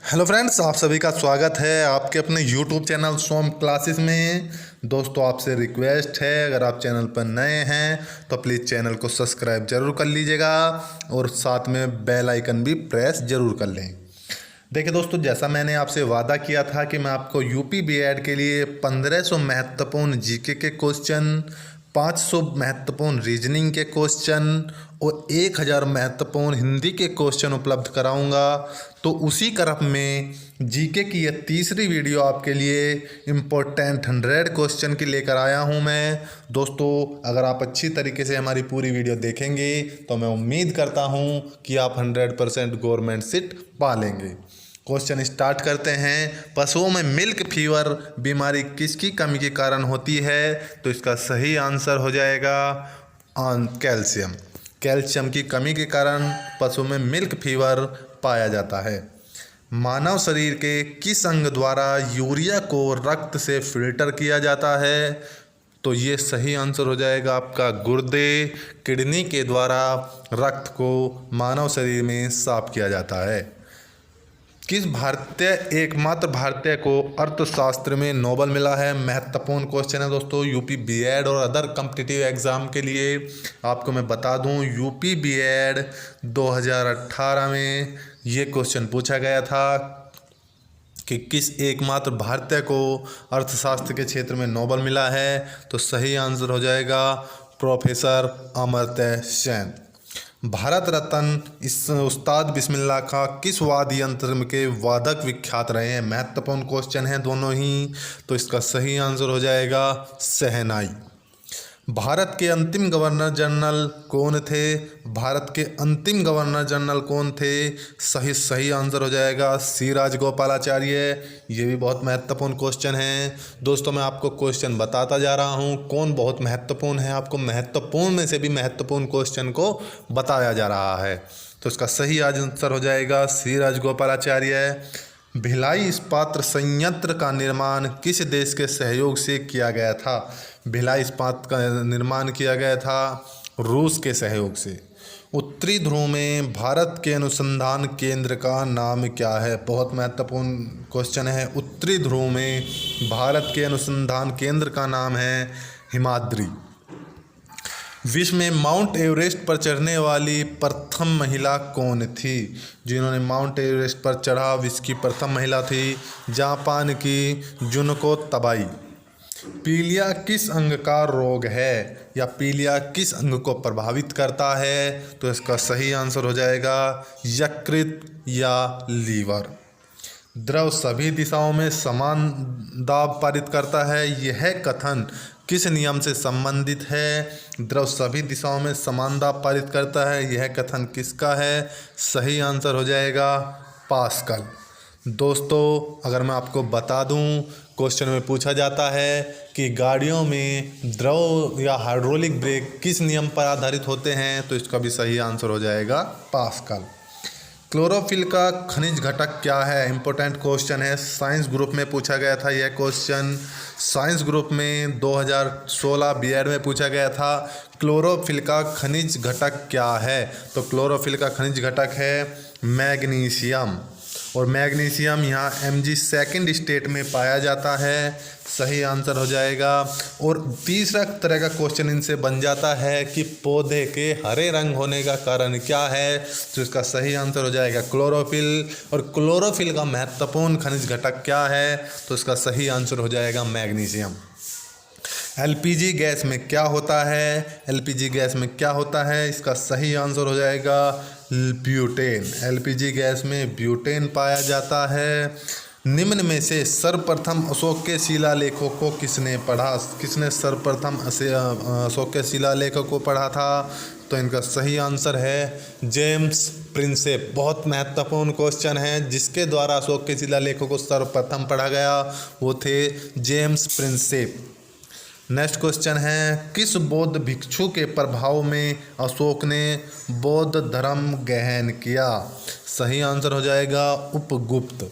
Hello friends, आप सभी का स्वागत है आपके अपने यूट्यूब चैनल सोम क्लासेस में। दोस्तों, आपसे रिक्वेस्ट है, अगर आप चैनल पर नए हैं तो प्लीज़ चैनल को सब्सक्राइब जरूर कर लीजिएगा और साथ में बेल आइकन भी प्रेस जरूर कर लें। देखिए दोस्तों, जैसा मैंने आपसे वादा किया था कि मैं आपको यूपी बीएड के लिए 1500 महत्वपूर्ण जीके के क्वेश्चन, 500 महत्वपूर्ण रीजनिंग के क्वेश्चन और 1000 महत्वपूर्ण हिंदी के क्वेश्चन उपलब्ध कराऊंगा। तो उसी क्रम में जीके की यह तीसरी वीडियो आपके लिए इम्पोर्टेंट 100 क्वेश्चन की लेकर आया हूं मैं। दोस्तों, अगर आप अच्छी तरीके से हमारी पूरी वीडियो देखेंगे तो मैं उम्मीद करता हूं कि आप 100% गवर्नमेंट सीट पा लेंगे। क्वेश्चन स्टार्ट करते हैं। पशुओं में मिल्क फीवर बीमारी किसकी कमी के कारण होती है? तो इसका सही आंसर हो जाएगा कैल्शियम। कैल्शियम की कमी के कारण पशु में मिल्क फीवर पाया जाता है। मानव शरीर के किस अंग द्वारा यूरिया को रक्त से फिल्टर किया जाता है? तो ये सही आंसर हो जाएगा आपका गुर्दे, किडनी के द्वारा रक्त को मानव शरीर में साफ किया जाता है। किस एकमात्र भारतीय को अर्थशास्त्र में नोबेल मिला है? महत्वपूर्ण क्वेश्चन है दोस्तों, यूपी बीएड और अदर कॉम्पिटिटिव एग्ज़ाम के लिए। आपको मैं बता दूं, यूपी बीएड 2018 में ये क्वेश्चन पूछा गया था कि किस एकमात्र भारतीय को अर्थशास्त्र के क्षेत्र में नोबेल मिला है? तो सही आंसर हो जाएगा प्रोफेसर अमर्त्य सेन। भारत रत्न इस उस्ताद बिस्मिल्लाह खां किस वाद्य यंत्र के वादक विख्यात रहे हैं? महत्वपूर्ण क्वेश्चन हैं दोनों ही। तो इसका सही आंसर हो जाएगा शहनाई। भारत के अंतिम गवर्नर जनरल कौन थे? भारत के अंतिम गवर्नर जनरल कौन थे? सही आंसर हो जाएगा सी राजगोपालाचार्य। ये भी बहुत महत्वपूर्ण क्वेश्चन है। दोस्तों, मैं आपको क्वेश्चन बताता जा रहा हूँ कौन बहुत महत्वपूर्ण है। आपको महत्वपूर्ण में से भी महत्वपूर्ण क्वेश्चन को बताया जा रहा है। तो इसका सही आंसर हो जाएगा सी राजगोपालाचार्य। भिलाई इस्पात संयंत्र का निर्माण किस देश के सहयोग से किया गया था? भिलाई इस्पात का निर्माण किया गया था रूस के सहयोग से। उत्तरी ध्रुव में भारत के अनुसंधान केंद्र का नाम क्या है? बहुत महत्वपूर्ण क्वेश्चन है। उत्तरी ध्रुव में भारत के अनुसंधान केंद्र का नाम है हिमाद्री। विश्व में माउंट एवरेस्ट पर चढ़ने वाली प्रथम महिला कौन थी? जिन्होंने माउंट एवरेस्ट पर चढ़ा विश्व की प्रथम महिला थी जापान की जुनको तबाई। पीलिया किस अंग का रोग है या पीलिया किस अंग को प्रभावित करता है? तो इसका सही आंसर हो जाएगा यकृत या लीवर। द्रव सभी दिशाओं में समान दाब पारित करता है, यह कथन किस नियम से संबंधित है? द्रव सभी दिशाओं में समान दाब पारित करता है, यह कथन किसका है? सही आंसर हो जाएगा पास्कल। दोस्तों, अगर मैं आपको बता दूं, क्वेश्चन में पूछा जाता है कि गाड़ियों में द्रव या हाइड्रोलिक ब्रेक किस नियम पर आधारित होते हैं? तो इसका भी सही आंसर हो जाएगा पास्कल। क्लोरोफिल का खनिज घटक क्या है? इंपॉर्टेंट क्वेश्चन है, साइंस ग्रुप में पूछा गया था यह क्वेश्चन। साइंस ग्रुप में 2016 बीएड में पूछा गया था। क्लोरोफिल का खनिज घटक क्या है? तो क्लोरोफिल का खनिज घटक है मैग्नीशियम, और मैग्नीशियम यहाँ Mg सेकंड स्टेट में पाया जाता है। सही आंसर हो जाएगा। और तीसरा तरह का क्वेश्चन इनसे बन जाता है कि पौधे के हरे रंग होने का कारण क्या है? तो इसका सही आंसर हो जाएगा क्लोरोफिल। और क्लोरोफिल का महत्वपूर्ण खनिज घटक क्या है? तो इसका सही आंसर हो जाएगा मैग्नीशियम। एलपीजी गैस में क्या होता है? एलपीजी गैस में क्या होता है? इसका सही आंसर हो जाएगा ब्यूटेन। एलपीजी गैस में ब्यूटेन पाया जाता है। निम्न में से सर्वप्रथम अशोक के शिलालेखों को किसने पढ़ा? किसने सर्वप्रथम अशोक के शिलालेखों को पढ़ा था? तो इनका सही आंसर है जेम्स प्रिंसेप। बहुत महत्वपूर्ण क्वेश्चन है। जिसके द्वारा अशोक के शिलालेखों को सर्वप्रथम पढ़ा गया वो थे जेम्स प्रिंसेप। नेक्स्ट क्वेश्चन है, किस बौद्ध भिक्षु के प्रभाव में अशोक ने बौद्ध धर्म ग्रहण किया? सही आंसर हो जाएगा उपगुप्त।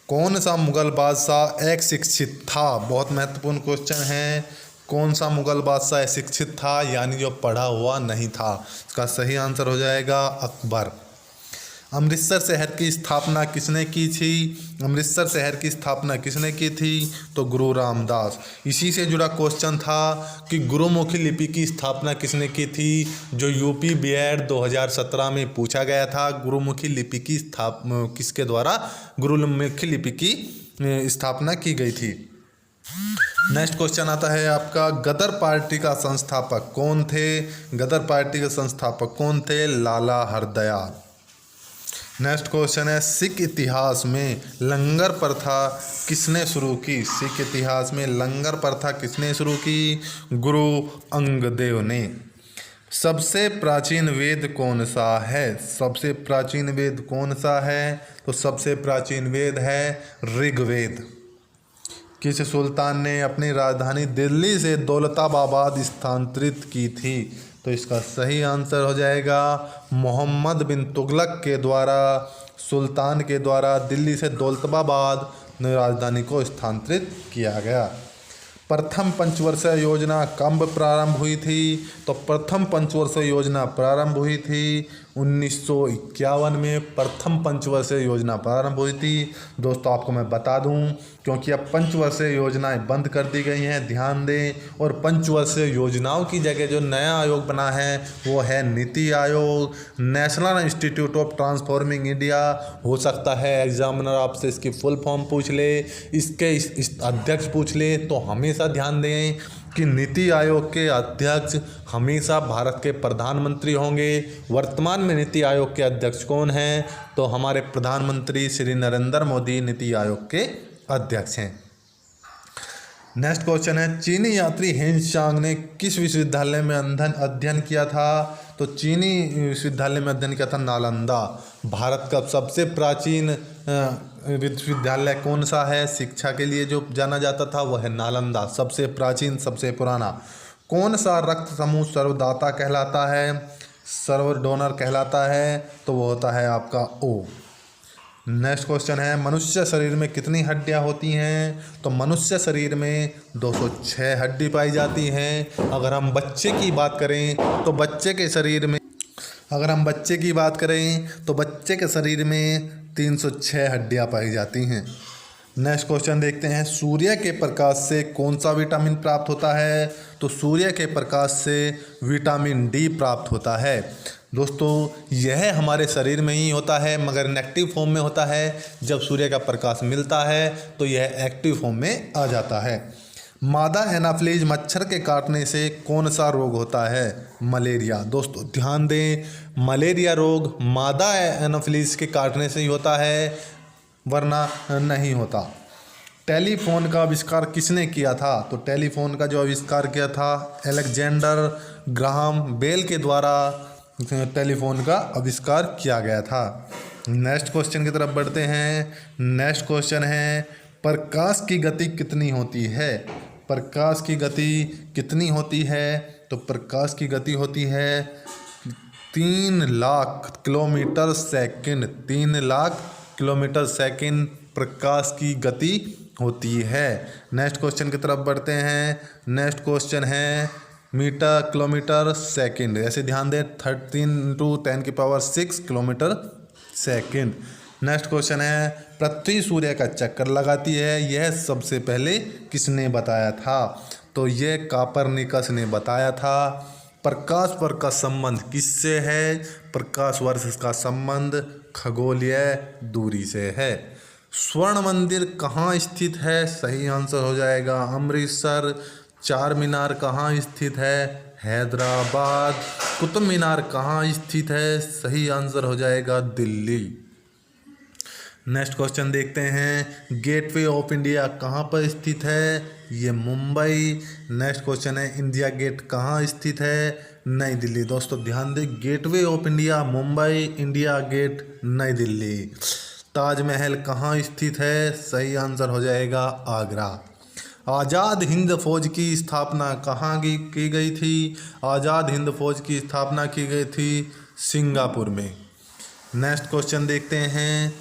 कौन सा मुगल बादशाह अशिक्षित था? बहुत महत्वपूर्ण क्वेश्चन है। कौन सा मुगल बादशाह अशिक्षित था, यानी जो पढ़ा हुआ नहीं था? इसका सही आंसर हो जाएगा अकबर। अमृतसर शहर की स्थापना किसने की थी? अमृतसर शहर की स्थापना किसने की थी? तो गुरु रामदास। इसी से जुड़ा क्वेश्चन था कि गुरुमुखी लिपि की स्थापना किसने की थी, जो यूपी बीएड 2017 में पूछा गया था। गुरुमुखी लिपि की किसके द्वारा गुरुमुखी लिपि की स्थापना की गई थी। नेक्स्ट क्वेश्चन आता है आपका, गदर पार्टी का संस्थापक कौन थे? गदर पार्टी के संस्थापक कौन थे? लाला हरदयाल। नेक्स्ट क्वेश्चन है, सिख इतिहास में लंगर प्रथा किसने शुरू की? सिख इतिहास में लंगर प्रथा किसने शुरू की? गुरु अंगदेव ने। सबसे प्राचीन वेद कौन सा है? सबसे प्राचीन वेद कौन सा है? तो सबसे प्राचीन वेद है ऋग्वेद। किस सुल्तान ने अपनी राजधानी दिल्ली से दौलताबाद स्थानांतरित की थी? तो इसका सही आंसर हो जाएगा मोहम्मद बिन तुगलक के द्वारा, सुल्तान के द्वारा दिल्ली से दौलताबाद राजधानी को स्थानांतरित किया गया। प्रथम पंचवर्षीय योजना कब प्रारंभ हुई थी? तो प्रथम पंचवर्षीय योजना प्रारंभ हुई थी 1951 में। प्रथम पंचवर्षीय योजना प्रारंभ हुई थी। दोस्तों आपको मैं बता दूं, क्योंकि अब पंचवर्षीय योजनाएं बंद कर दी गई हैं, ध्यान दें। और पंचवर्षीय योजनाओं की जगह जो नया आयोग बना है वो है NITI Aayog, national institute of transforming India. हो सकता है एग्जामिनर आपसे इसकी फुल फॉर्म पूछ ले, इसके इस अध्यक्ष पूछ ले। तो हमेशा ध्यान दें कि नीति आयोग के अध्यक्ष हमेशा भारत के प्रधानमंत्री होंगे। वर्तमान में नीति आयोग के अध्यक्ष कौन हैं? तो हमारे प्रधानमंत्री श्री नरेंद्र मोदी नीति आयोग के अध्यक्ष हैं। नेक्स्ट क्वेश्चन है, चीनी यात्री हेंगशांग ने किस विश्वविद्यालय में अध्ययन किया था? तो चीनी विश्वविद्यालय में अध्ययन किया था नालंदा। भारत का सबसे प्राचीन विश्वविद्यालय कौन सा है? शिक्षा के लिए जो जाना जाता था वह है नालंदा। सबसे प्राचीन, सबसे पुराना। कौन सा रक्त समूह सर्वदाता कहलाता है? सर्व डोनर कहलाता है। तो वो होता है आपका ओ। नेक्स्ट क्वेश्चन है, मनुष्य शरीर में कितनी हड्डियां होती हैं? तो मनुष्य शरीर में 206 हड्डी पाई जाती हैं। अगर हम बच्चे की बात करें तो बच्चे के शरीर में 306 हड्डियां पाई जाती हैं। नेक्स्ट क्वेश्चन देखते हैं, सूर्य के प्रकाश से कौन सा विटामिन प्राप्त होता है? तो सूर्य के प्रकाश से विटामिन डी प्राप्त होता है। दोस्तों यह हमारे शरीर में ही होता है, मगर नेगेटिव फॉर्म में होता है। जब सूर्य का प्रकाश मिलता है तो यह एक्टिव फॉर्म में आ जाता है। मादा एनाफ्लीज मच्छर के काटने से कौन सा रोग होता है? मलेरिया। दोस्तों ध्यान दें, मलेरिया रोग मादा एनाफ्लीज के काटने से ही होता है, वरना नहीं होता। टेलीफोन का आविष्कार किसने किया था? तो टेलीफोन का जो आविष्कार किया था अलेक्जेंडर ग्राहम बेल के द्वारा टेलीफोन का आविष्कार किया गया था। नेक्स्ट क्वेश्चन की तरफ बढ़ते हैं। नेक्स्ट क्वेश्चन है, प्रकाश की गति कितनी होती है? प्रकाश की गति कितनी होती है? तो प्रकाश की गति होती है 3 lakh kilometre second. 3 lakh kilometre second प्रकाश की गति होती है। नेक्स्ट क्वेश्चन की तरफ बढ़ते हैं। नेक्स्ट क्वेश्चन है मीटर किलोमीटर सेकंड। ऐसे ध्यान दें, 13 × 10⁶ किलोमीटर सेकंड। नेक्स्ट क्वेश्चन है, पृथ्वी सूर्य का चक्कर लगाती है, यह सबसे पहले किसने बताया था? तो यह कापरनिकस ने बताया था। प्रकाश वर्ष का संबंध किससे है? प्रकाश वर्ष का संबंध खगोलीय दूरी से है। स्वर्ण मंदिर कहाँ स्थित है? सही आंसर हो जाएगा अमृतसर। चार मीनार कहाँ स्थित है? हैदराबाद। कुतुब मीनार कहाँ स्थित है? सही आंसर हो जाएगा दिल्ली। नेक्स्ट क्वेश्चन देखते हैं, गेटवे ऑफ इंडिया कहाँ पर स्थित है? ये मुंबई। नेक्स्ट क्वेश्चन है, इंडिया गेट कहाँ स्थित है? नई दिल्ली। दोस्तों ध्यान दें, Gateway of India Mumbai, India Gate Nai Delhi. Taj Mahal कहाँ स्थित है? सही आंसर हो जाएगा आगरा। आज़ाद हिंद फौज की स्थापना कहाँ की गई थी? आज़ाद हिंद फौज की स्थापना की गई थी सिंगापुर में। नेक्स्ट क्वेश्चन देखते हैं,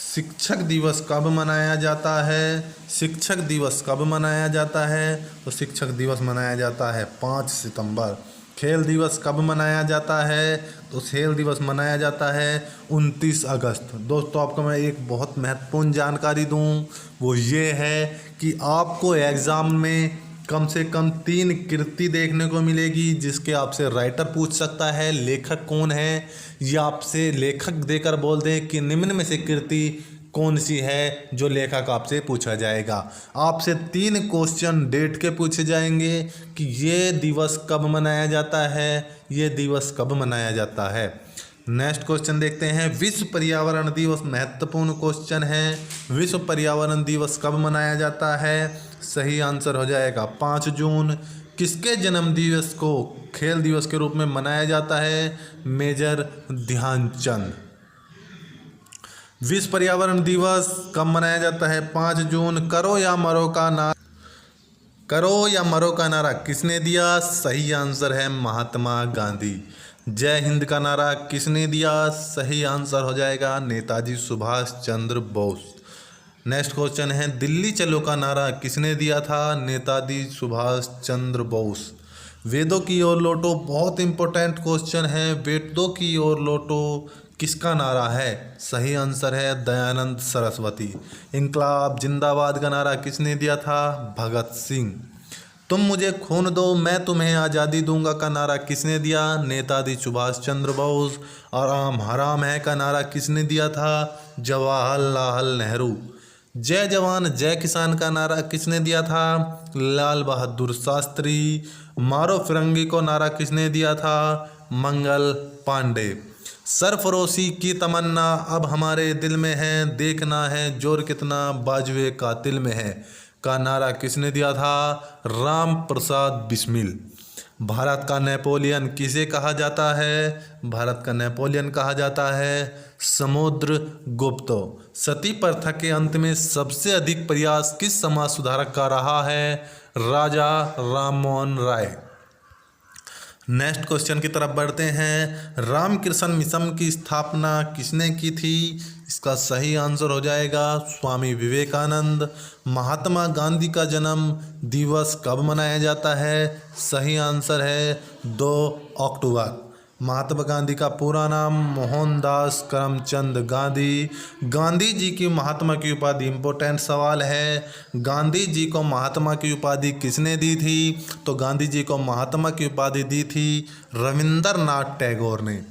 शिक्षक दिवस कब मनाया जाता है? शिक्षक दिवस कब मनाया जाता है? तो शिक्षक दिवस मनाया जाता है 5 सितंबर। खेल दिवस कब मनाया जाता है? तो खेल दिवस मनाया जाता है 29 अगस्त। दोस्तों आपको मैं एक बहुत महत्वपूर्ण जानकारी दूं, वो ये है कि आपको एग्ज़ाम में कम से कम 3 कृति देखने को मिलेगी, जिसके आपसे राइटर पूछ सकता है लेखक कौन है, या आपसे लेखक देकर बोल दें कि निम्न में से कृति कौन सी है, जो लेखक आपसे पूछा जाएगा। आपसे 3 क्वेश्चन डेट के पूछे जाएंगे कि ये दिवस कब मनाया जाता है, ये दिवस कब मनाया जाता है। नेक्स्ट क्वेश्चन देखते हैं, विश्व पर्यावरण दिवस महत्वपूर्ण क्वेश्चन है। विश्व पर्यावरण दिवस कब मनाया जाता है? सही आंसर हो जाएगा 5 जून। किसके जन्म दिवस को खेल दिवस के रूप में मनाया जाता है? मेजर ध्यानचंद। विश्व पर्यावरण दिवस कब मनाया जाता है? 5 जून। करो या मरो का नारा किसने दिया? सही आंसर है महात्मा गांधी। जय हिंद का नारा किसने दिया? सही आंसर हो जाएगा नेताजी सुभाष चंद्र बोस। नेक्स्ट क्वेश्चन है, दिल्ली चलो का नारा किसने दिया था? नेताजी सुभाष चंद्र बोस। वेदों की ओर लौटो बहुत इंपॉर्टेंट क्वेश्चन है। वेदों की ओर लौटो किसका नारा है? सही आंसर है दयानंद सरस्वती। इनकलाब जिंदाबाद का नारा किसने दिया था? भगत सिंह। तुम मुझे खून दो मैं तुम्हें आज़ादी दूंगा का नारा किसने दिया? नेताजी सुभाष चंद्र बोस। और आम हराम है का नारा किसने दिया था? जवाहरलाल नेहरू। जय जवान जय किसान का नारा किसने दिया था? लाल बहादुर शास्त्री। मारो फिरंगी को नारा किसने दिया था? मंगल पांडे। सरफरोशी की तमन्ना अब हमारे दिल में है, देखना है जोर कितना बाजुए कातिल में है का नारा किसने दिया था? राम प्रसाद बिस्मिल। भारत का नेपोलियन किसे कहा जाता है? भारत का नेपोलियन कहा जाता है समुद्रगुप्त। सती प्रथा के अंत में सबसे अधिक प्रयास किस समाज सुधारक का रहा है? राजा राममोहन राय। नेक्स्ट क्वेश्चन की तरफ बढ़ते हैं, रामकृष्ण मिशन की स्थापना किसने की थी? इसका सही आंसर हो जाएगा स्वामी विवेकानंद। महात्मा गांधी का जन्म दिवस कब मनाया जाता है? सही आंसर है 2 अक्टूबर। महात्मा गांधी का पूरा नाम मोहनदास करमचंद गांधी। गांधी जी की महात्मा की उपाधि, इम्पोर्टेंट सवाल है, गांधी जी को महात्मा की उपाधि किसने दी थी? तो गांधी जी को महात्मा की उपाधि दी थी रविंद्रनाथ टैगोर ने।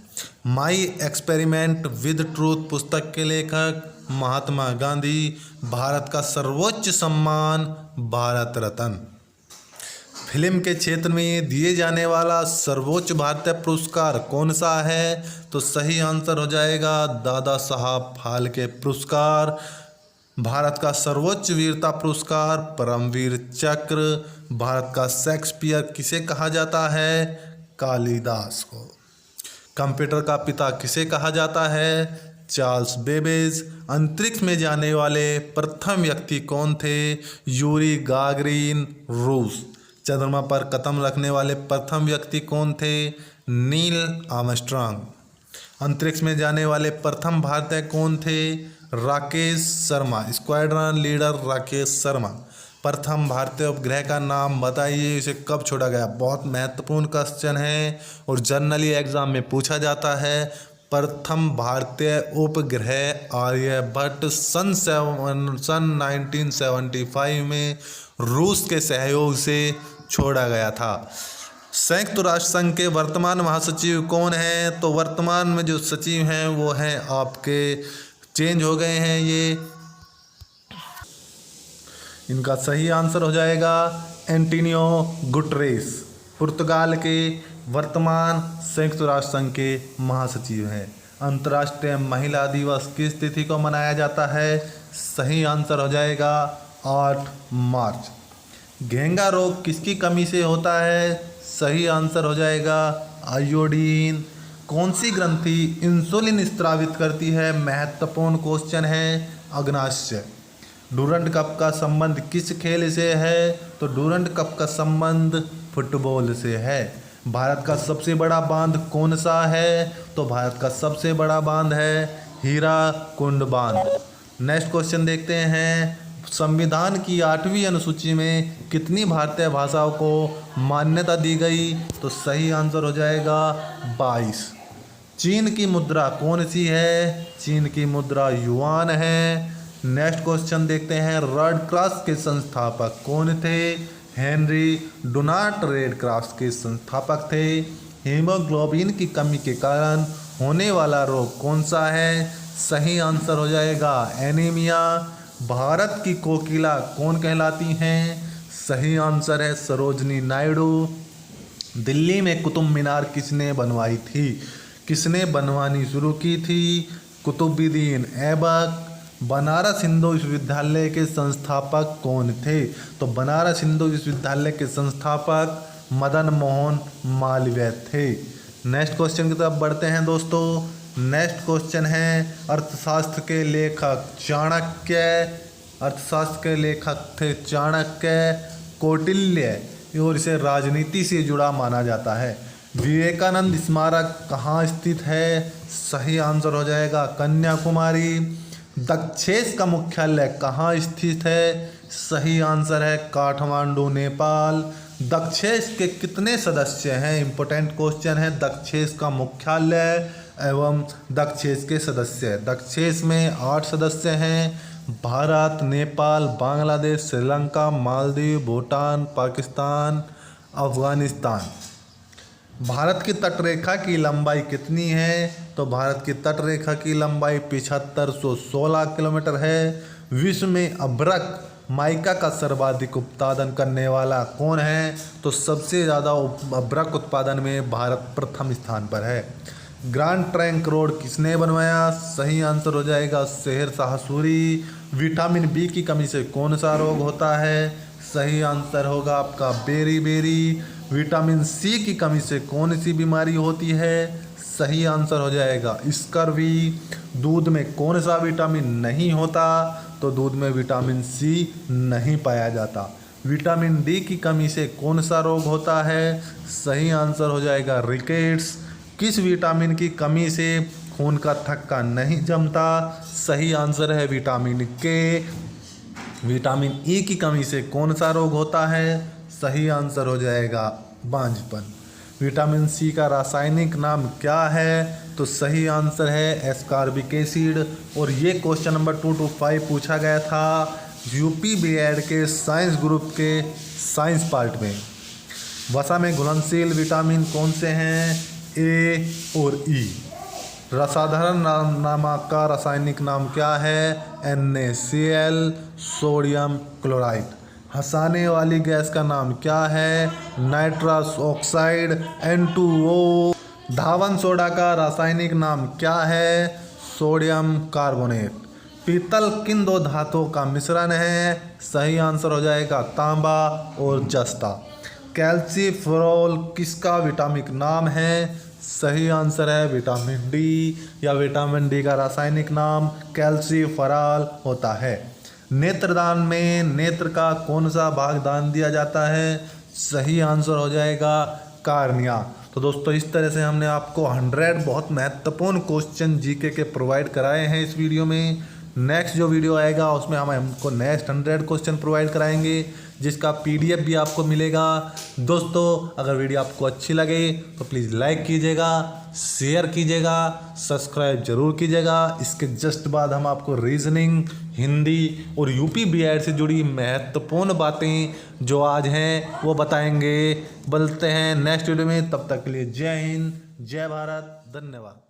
माई एक्सपेरिमेंट विद ट्रूथ पुस्तक के लेखक महात्मा गांधी। भारत का सर्वोच्च सम्मान भारत रत्न। फिल्म के क्षेत्र में दिए जाने वाला सर्वोच्च भारतीय पुरस्कार कौन सा है? तो सही आंसर हो जाएगा दादा साहब फाल्के पुरस्कार। भारत का सर्वोच्च वीरता पुरस्कार परमवीर चक्र। भारत का शेक्सपियर किसे कहा जाता है? कालिदास को। कंप्यूटर का पिता किसे कहा जाता है? Charles Babbage. अंतरिक्ष में जाने वाले प्रथम व्यक्ति कौन थे? यूरी गागरिन रूस। चंद्रमा पर कदम रखने वाले प्रथम व्यक्ति कौन थे? Neil Armstrong. अंतरिक्ष में जाने वाले प्रथम भारतीय कौन थे? राकेश शर्मा। Squadron leader Rakesh Sharma. प्रथम भारतीय उपग्रह का नाम बताइए, इसे कब छोड़ा गया? बहुत महत्वपूर्ण क्वेश्चन है और जनरली एग्जाम में पूछा जाता है। प्रथम भारतीय उपग्रह आर्यभट्ट सन 1975 में रूस के सहयोग से छोड़ा गया था। संयुक्त राष्ट्र संघ के वर्तमान महासचिव कौन है? तो वर्तमान में जो सचिव हैं वो हैं आपके, चेंज हो गए हैं ये। इनका सही आंसर हो जाएगा एंटोनियो गुटरेस। पुर्तगाल के वर्तमान संयुक्त राष्ट्र संघ के महासचिव हैं। अंतर्राष्ट्रीय महिला दिवस किस तिथि को मनाया जाता है? सही आंसर हो जाएगा 8 मार्च। घेंगा रोग किसकी कमी से होता है? सही आंसर हो जाएगा आयोडीन। कौन सी ग्रंथि इंसुलिन स्रावित करती है? महत्वपूर्ण क्वेश्चन है। अग्नाशय। डूरंड कप का संबंध किस खेल से है? तो डूरंड कप का संबंध फुटबॉल से है। भारत का सबसे बड़ा बांध कौन सा है? तो भारत का सबसे बड़ा बांध है हीराकुंड बांध। नेक्स्ट क्वेश्चन देखते हैं, संविधान की 8वीं अनुसूची में कितनी भारतीय भाषाओं को मान्यता दी गई? तो सही आंसर हो जाएगा 22। चीन की मुद्रा कौन सी है? चीन की मुद्रा युआन है। नेक्स्ट क्वेश्चन देखते हैं, रेड क्रॉस के संस्थापक कौन थे? हेनरी डुनांट रेड क्रॉस के संस्थापक थे। हीमोग्लोबिन की कमी के कारण होने वाला रोग कौन सा है? सही आंसर हो जाएगा एनीमिया। भारत की कोकिला कौन कहलाती हैं? सही आंसर है सरोजनी नायडू। दिल्ली में कुतुब मीनार किसने बनवाई थी? किसने बनवानी शुरू की थी? कुतुबुद्दीन ऐबक। बनारस हिंदू विश्वविद्यालय के संस्थापक कौन थे? तो बनारस हिंदू विश्वविद्यालय के संस्थापक मदन मोहन मालवीय थे। नेक्स्ट क्वेश्चन की तरफ बढ़ते हैं दोस्तों। नेक्स्ट क्वेश्चन है, अर्थशास्त्र के लेखक चाणक्य। अर्थशास्त्र के लेखक थे चाणक्य। कौटिल्य, और इसे राजनीति से जुड़ा माना जाता है। विवेकानंद स्मारक कहाँ स्थित है? सही आंसर हो जाएगा कन्याकुमारी। दक्षेस का मुख्यालय कहाँ स्थित है? सही आंसर है काठमांडू, नेपाल। दक्षेस के कितने सदस्य हैं? इंपॉर्टेंट क्वेश्चन है। दक्षेस का मुख्यालय एवं दक्षेस के सदस्य। दक्षेस में 8 सदस्य हैं। भारत, नेपाल, बांग्लादेश, श्रीलंका, मालदीव, भूटान, पाकिस्तान, अफगानिस्तान। भारत की तटरेखा की लंबाई कितनी है? तो भारत की तटरेखा की लंबाई 7516 किलोमीटर है। विश्व में अभ्रक माइका का सर्वाधिक उत्पादन करने वाला कौन है? तो सबसे ज़्यादा अभ्रक उत्पादन में भारत प्रथम स्थान पर है। ग्रैंड ट्रंक रोड किसने बनवाया? सही आंसर हो जाएगा शेरशाह सूरी। विटामिन बी की कमी से कौन सा रोग होता है? सही आंसर होगा आपका बेरी। विटामिन सी की कमी से कौन सी बीमारी होती है? सही आंसर हो जाएगा स्कर्वी। दूध में कौन सा विटामिन नहीं होता? तो दूध में विटामिन सी नहीं पाया जाता। विटामिन डी की कमी से कौन सा रोग होता है? सही आंसर हो जाएगा रिकेट्स। किस विटामिन की कमी से खून का थक्का नहीं जमता? सही आंसर है विटामिन के। विटामिन ई की कमी से कौन सा रोग होता है? सही आंसर हो जाएगा बांझपन। विटामिन सी का रासायनिक नाम क्या है? तो सही आंसर है एस्कॉर्बिक एसिड। और ये क्वेश्चन नंबर 2 to 5 पूछा गया था यूपी बीएड के साइंस ग्रुप के साइंस पार्ट में। वसा में घुलनशील विटामिन कौन से हैं? ए और ई। असाधारण नमक का रासायनिक नाम क्या है? NaCl, sodium chloride. हंसाने वाली गैस का नाम क्या है? Nitrous oxide, N2O। धावन सोडा का रासायनिक नाम क्या है? Sodium carbonate. पीतल किन 2 धातुओं का मिश्रण है? सही आंसर हो जाएगा तांबा और जस्ता। कैल्सीफेरॉल किसका विटामिक नाम है? सही आंसर है विटामिन डी, या विटामिन डी का रासायनिक नाम कैल्सीफेरॉल होता है। नेत्रदान में नेत्र का कौन सा भाग दान दिया जाता है? सही आंसर हो जाएगा कार्निया। तो दोस्तों इस तरह से हमने आपको 100 बहुत महत्वपूर्ण क्वेश्चन जीके के प्रोवाइड कराए हैं इस वीडियो में। नेक्स्ट जो वीडियो आएगा उसमें हम हमको नेक्स्ट 100 क्वेश्चन प्रोवाइड कराएंगे, जिसका PDF भी आपको मिलेगा। दोस्तों अगर वीडियो आपको अच्छी लगे तो प्लीज़ लाइक कीजिएगा, शेयर कीजिएगा, सब्सक्राइब जरूर कीजिएगा। इसके जस्ट बाद हम आपको रीजनिंग, हिंदी और यूपी बीएड से जुड़ी महत्वपूर्ण बातें जो आज हैं वो बताएंगे। बोलते हैं नेक्स्ट वीडियो में, तब तक के लिए जय हिंद, जय भारत, धन्यवाद।